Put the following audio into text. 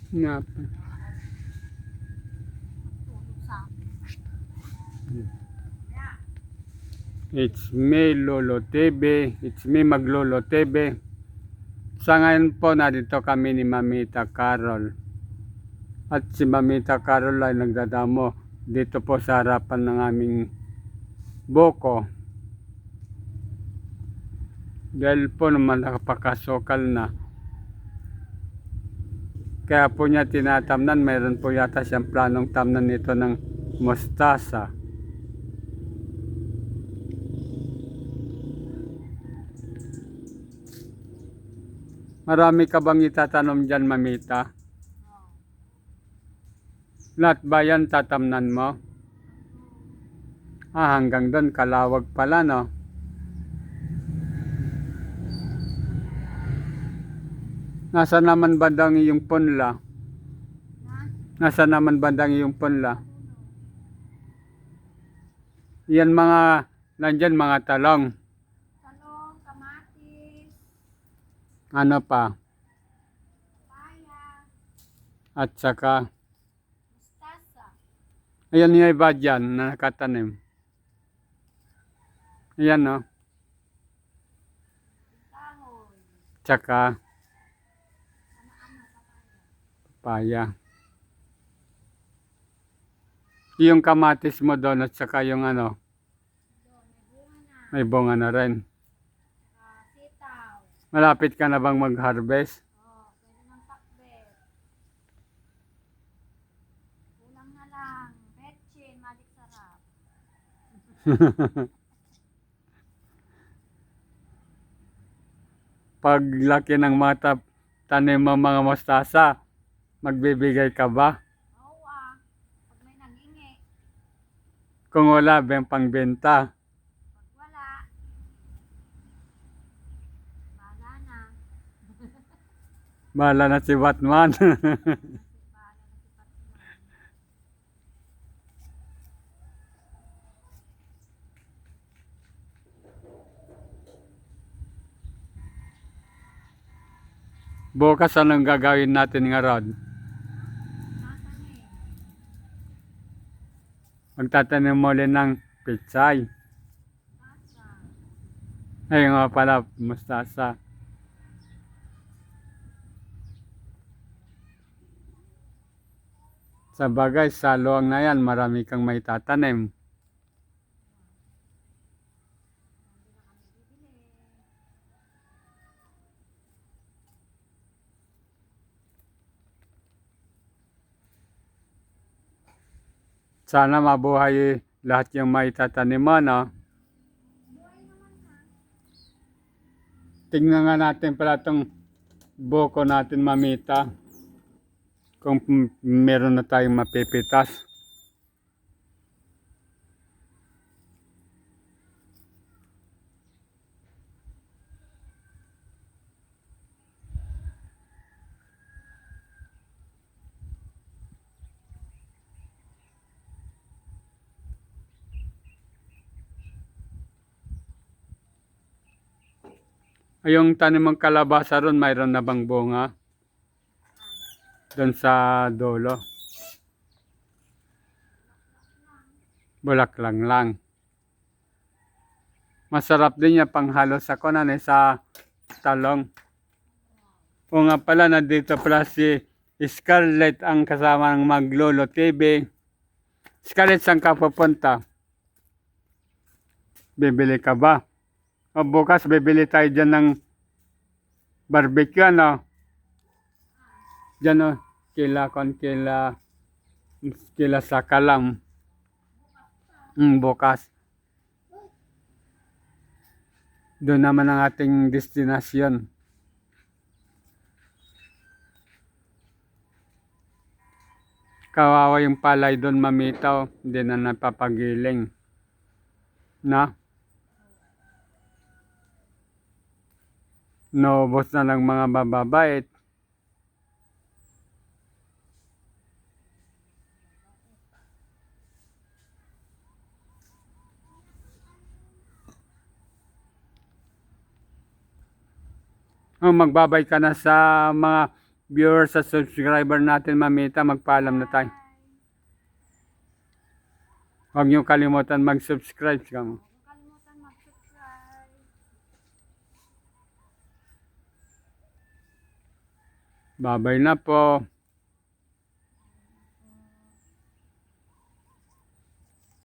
Nga. Tulog sa akin. It's me, Lolo TV. It's me, Maglolo TV. Sa ngayon po, narito kami ni Mamita Carol. At si Mamita Carol ay nagdadamo dito po sa harapan ng aming buko. Dahil po naman nakapakasokal na. Kaya po niya tinatamnan, mayroon po yata siyang planong tamnan nito ng mustasa. Marami ka bang itatanom dyan, Mamita? Lahat ba yan tatamnan mo? Hanggang doon, kalawag pala, no? Nasa naman bandang iyong punla? Nasa naman bandang iyong punla? Yan mga, nandyan mga talong. Talong, kamatis, Ano pa? papaya, At saka, mustasa, ayan yung iba dyan na nakatanim. Ayan, no? kahoy, Tsaka, ano, papaya. papaya. Yung kamatis mo doon at saka yung ano, Doon, may bunga na. may bunga na rin. Sitaw. Malapit ka na bang mag-harvest? Pwede ng pakbet. Kulang na lang. Betchin, malik sarap. Paglaki ng mga tanim mo mga mustasa, magbibigay ka ba? Oo pag may nag-ingi. Kung wala, pangbenta. Pag wala, bahala na. Bahala na si Batman. Bahala na si Patman. Bukas anong gagawin natin nga Rod? Tatanim. Magtatanim mo ulit ng pitsay. Masa. Ay nga pala, mustasa. Sa bagay, sa luwang na yan, marami kang may tatanim. Hindi na kami bibili. Sana mabuhay lahat yung may tatanim mo, no? Buhay naman na. Tingnan nga natin pala itong buko natin, Mamita. Kung meron na tayong mapipitas. Ay, yung tanim mong kalabasa ron, mayroon na bang bunga? Doon sa dulo. Bulak lang. Masarap din niya panghalo sa kunan sa talong. O nga pala, nandito pala si Scarlett ang kasama ng Maglolo TV. Scarlett, saan ka pupunta? Bibili ka ba? O bukas bibili tayo dyan ng barbecue, ano? Dyan o, kila sa kalam. Bukas. Doon naman ang ating destinasyon. Kawawa yung palay doon, Mamita, hindi na napapagiling. Na? Naubos na lang mga bababait. Magbabay ka na sa mga viewers sa subscriber natin, Mamita. Magpaalam na tayo. Huwag niyo kalimutan mag-subscribe. Huwag kalimutan mag-subscribe. Babay na po.